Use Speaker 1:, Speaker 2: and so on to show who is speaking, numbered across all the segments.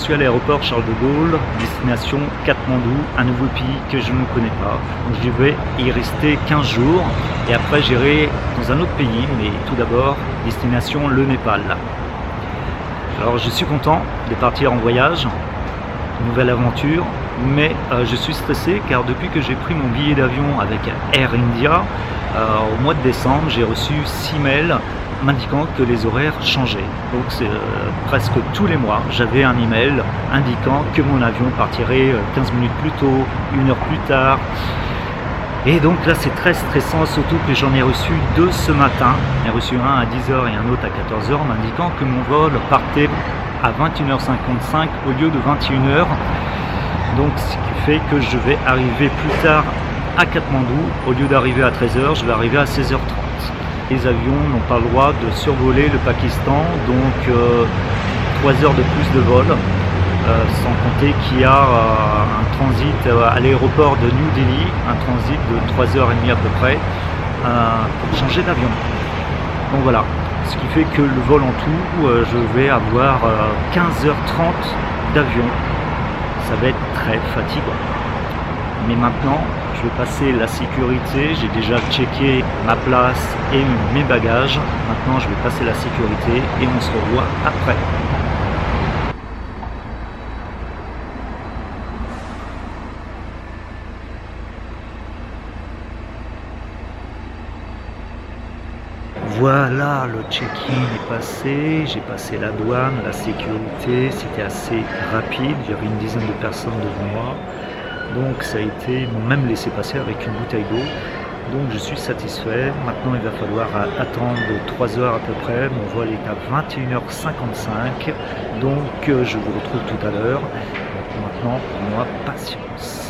Speaker 1: suis à l'aéroport Charles de Gaulle, destination Katmandou, un nouveau pays que je ne connais pas. Donc je vais y rester 15 jours et après j'irai dans un autre pays, mais tout d'abord destination le Népal. Alors je suis content de partir en voyage, nouvelle aventure, mais je suis stressé car depuis que j'ai pris mon billet d'avion avec Air India, au mois de décembre, j'ai reçu 6 mails m'indiquant que les horaires changeaient. Donc presque tous les mois, j'avais un email indiquant que mon avion partirait 15 minutes plus tôt, 1 heure plus tard. Et donc là c'est très stressant, surtout que j'en ai reçu 2 ce matin. J'en ai reçu un à 10h et un autre à 14h m'indiquant que mon vol partait à 21h55 au lieu de 21h. Donc ce qui fait que je vais arriver plus tard à Katmandou. Au lieu d'arriver à 13h, je vais arriver à 16h30. Les avions n'ont pas le droit de survoler le Pakistan, donc 3 heures de plus de vol, sans compter qu'il y a un transit à l'aéroport de New Delhi, un transit de 3h30 à peu près, pour changer d'avion. Donc voilà, ce qui fait que le vol en tout, je vais avoir 15h30 d'avion. Ça va être très fatigant. Mais maintenant, je vais passer la sécurité. J'ai déjà checké ma place et mes bagages. Maintenant, je vais passer la sécurité et on se revoit après. Voilà, le check-in est passé, j'ai passé la douane, la sécurité, c'était assez rapide, il y avait une dizaine de personnes devant moi, donc ça a été, ils m'ont même laissé passer avec une bouteille d'eau, donc je suis satisfait. Maintenant il va falloir attendre 3 heures à peu près, mon vol est à 21h55, donc je vous retrouve tout à l'heure. Maintenant pour moi, patience.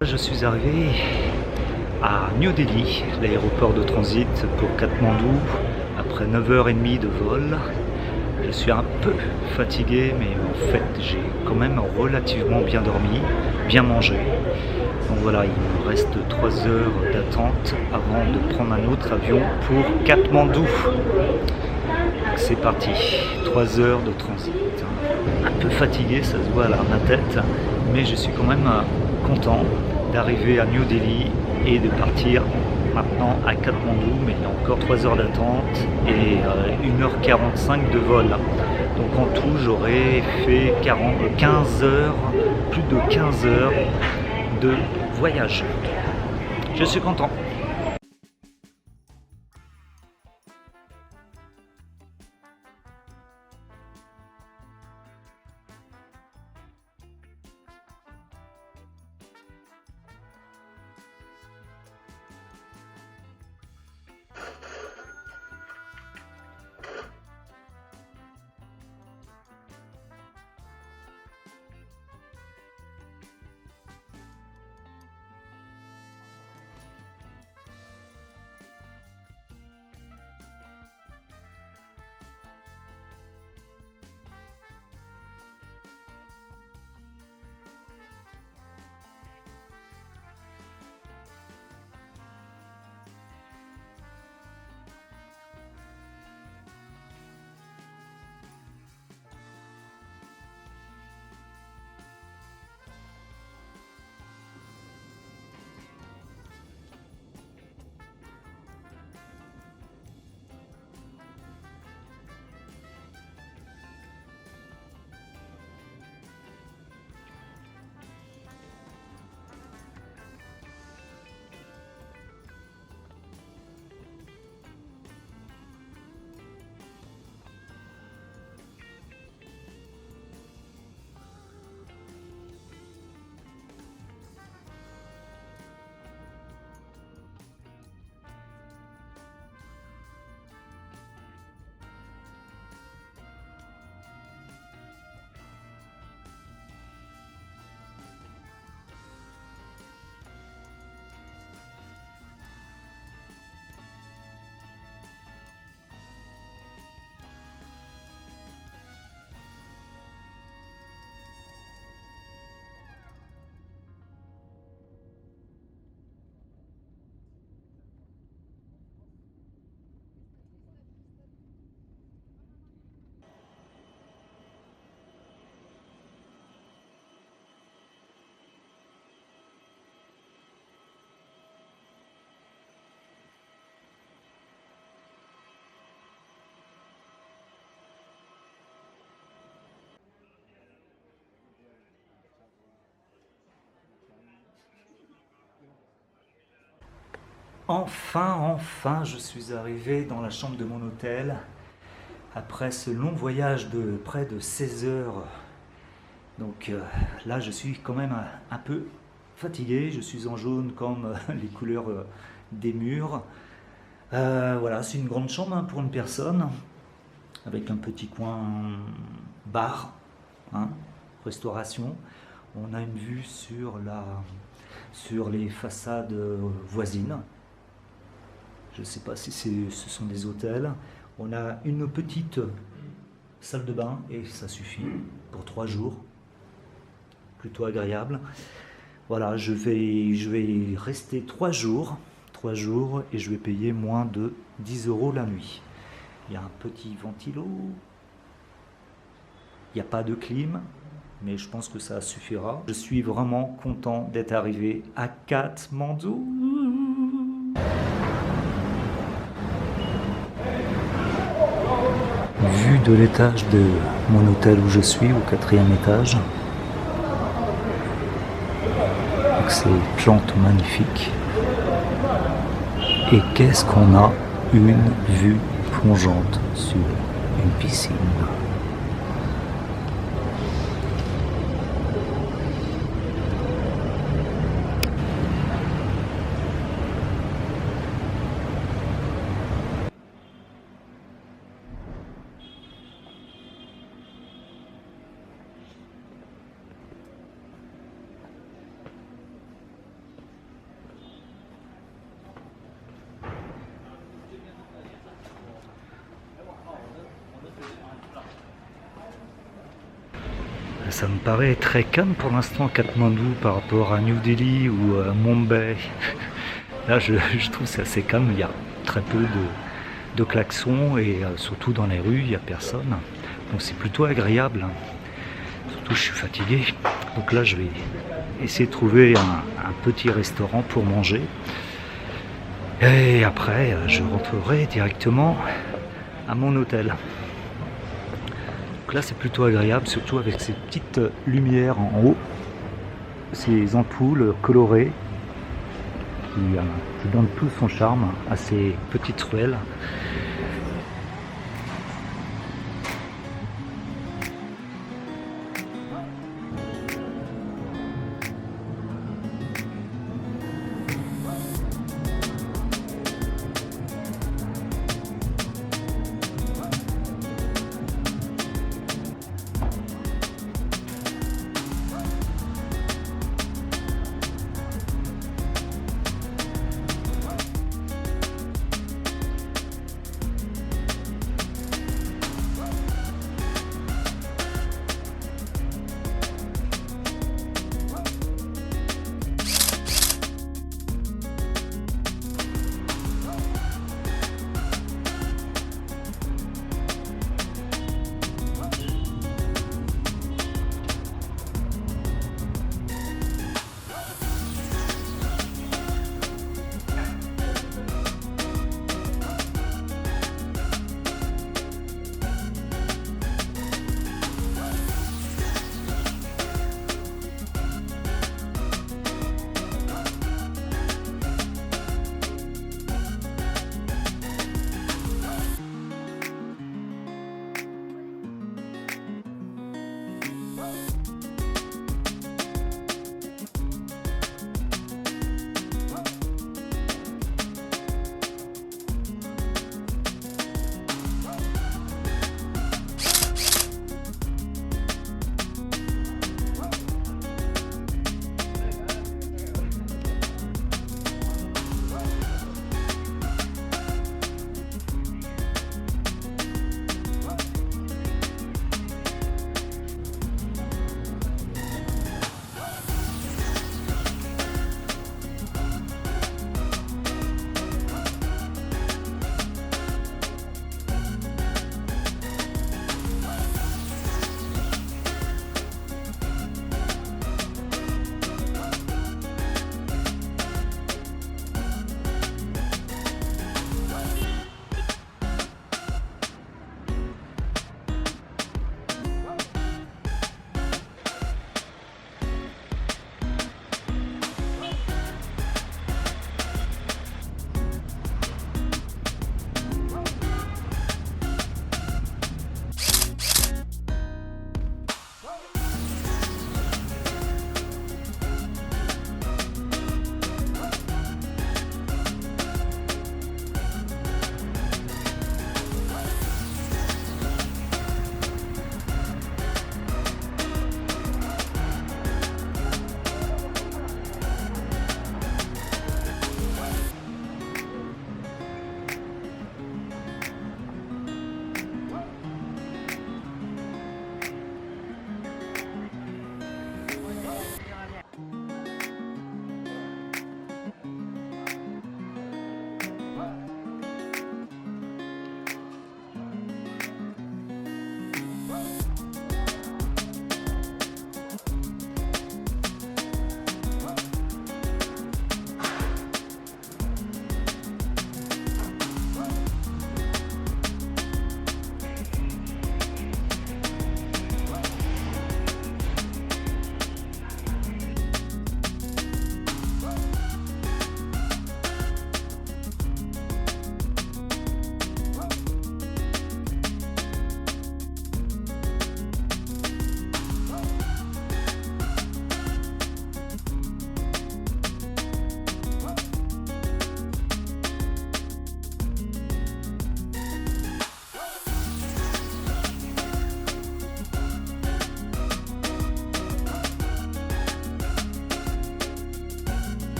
Speaker 1: Je suis arrivé à New Delhi, l'aéroport de transit pour Katmandou, après 9h30 de vol. Je suis un peu fatigué, mais en fait j'ai quand même relativement bien dormi, bien mangé. Donc voilà, il me reste 3 heures d'attente avant de prendre un autre avion pour Katmandou. C'est parti, 3 heures de transit. Un peu fatigué, ça se voit à ma tête, mais je suis quand même content d'arriver à New Delhi et de partir maintenant à Katmandou, mais il y a encore 3 heures d'attente et 1h45 de vol. Donc en tout, j'aurais fait 15 heures, plus de 15 heures de voyage. Je suis content. Enfin, je suis arrivé dans la chambre de mon hôtel après ce long voyage de près de 16 heures. Donc là, je suis quand même un peu fatigué. Je suis en jaune comme les couleurs des murs. Voilà, c'est une grande chambre pour une personne avec un petit coin bar, hein, restauration. On a une vue sur les façades voisines. Je ne sais pas si ce sont des hôtels. On a une petite salle de bain et ça suffit pour 3 jours. Plutôt agréable. Voilà, je vais rester 3 jours et je vais payer moins de 10 € la nuit. Il y a un petit ventilo. Il n'y a pas de clim, mais je pense que ça suffira. Je suis vraiment content d'être arrivé à Katmandou. Vue de l'étage de mon hôtel où je suis, au 4e étage. Avec ces plantes magnifiques. Et qu'est-ce qu'on a? Une vue plongeante sur une piscine. Ça me paraît très calme pour l'instant Katmandou par rapport à New Delhi ou à Mumbai. Là je trouve c'est assez calme, il y a très peu de klaxons et surtout dans les rues il n'y a personne. Donc c'est plutôt agréable. Surtout je suis fatigué. Donc là je vais essayer de trouver un petit restaurant pour manger. Et après je rentrerai directement à mon hôtel. Donc là c'est plutôt agréable, surtout avec ces petites lumières en haut, ces ampoules colorées qui donnent tout son charme à ces petites ruelles.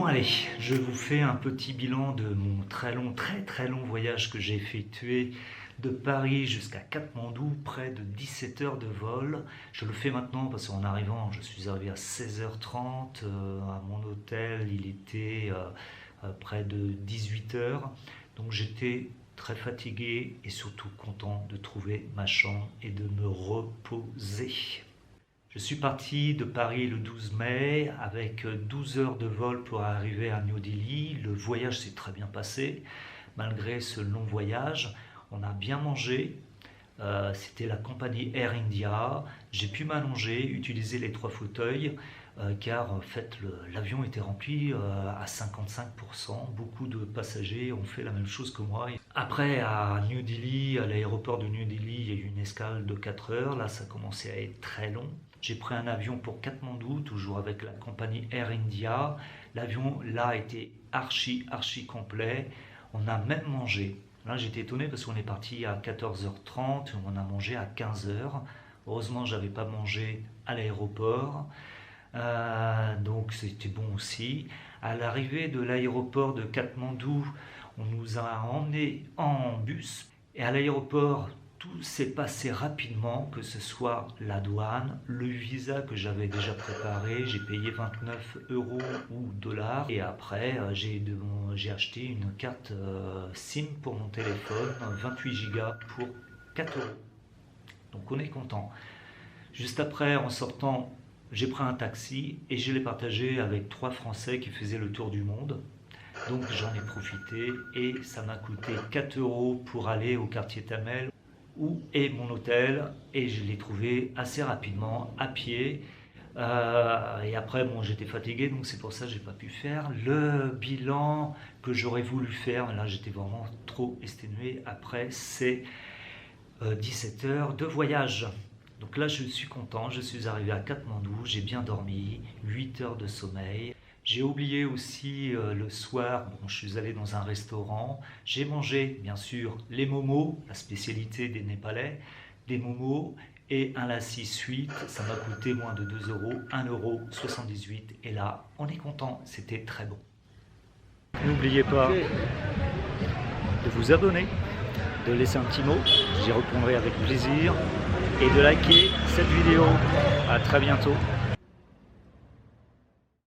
Speaker 1: allez, je vous fais un petit bilan de mon très long voyage que j'ai effectué de Paris jusqu'à Katmandou, près de 17 heures de vol. Je le fais maintenant parce qu'en arrivant, je suis arrivé à 16h30 à mon hôtel, il était près de 18 heures. Donc j'étais très fatigué et surtout content de trouver ma chambre et de me reposer. Je suis parti de Paris le 12 mai avec 12 heures de vol pour arriver à New Delhi. Le voyage s'est très bien passé malgré ce long voyage. On a bien mangé, c'était la compagnie Air India. J'ai pu m'allonger, utiliser les 3 fauteuils car en fait l'avion était rempli à 55%. Beaucoup de passagers ont fait la même chose que moi. Après à New Delhi, à l'aéroport de New Delhi, il y a eu une escale de 4 heures. Là ça commençait à être très long. J'ai pris un avion pour Katmandou, toujours avec la compagnie Air India. L'avion là était archi complet. On a même mangé. Là j'étais étonné parce qu'on est parti à 14h30, on a mangé à 15h. Heureusement j'avais pas mangé à l'aéroport, donc c'était bon aussi. À l'arrivée de l'aéroport de Katmandou, on nous a emmenés en bus et à l'aéroport tout s'est passé rapidement, que ce soit la douane, le visa que j'avais déjà préparé, j'ai payé 29 € ou dollars et après j'ai acheté une carte SIM pour mon téléphone, 28 Go pour 4 €. Donc on est content. Juste après, en sortant, j'ai pris un taxi et je l'ai partagé avec 3 Français qui faisaient le tour du monde. Donc j'en ai profité et ça m'a coûté 4 € pour aller au quartier Tamel où est mon hôtel et je l'ai trouvé assez rapidement à pied et après bon j'étais fatigué donc c'est pour ça que j'ai pas pu faire le bilan que j'aurais voulu faire. Là j'étais vraiment trop exténué après ces 17 heures de voyage. Donc là je suis content, je suis arrivé à Katmandou, j'ai bien dormi, 8 heures de sommeil. J'ai oublié aussi le soir, bon, je suis allé dans un restaurant, j'ai mangé bien sûr les momos, la spécialité des Népalais, des momos et un lassi sweet, ça m'a coûté moins de 2 €, 1,78 € et là on est content, c'était très bon. N'oubliez pas de vous abonner, de laisser un petit mot, j'y répondrai avec plaisir et de liker cette vidéo. À très bientôt.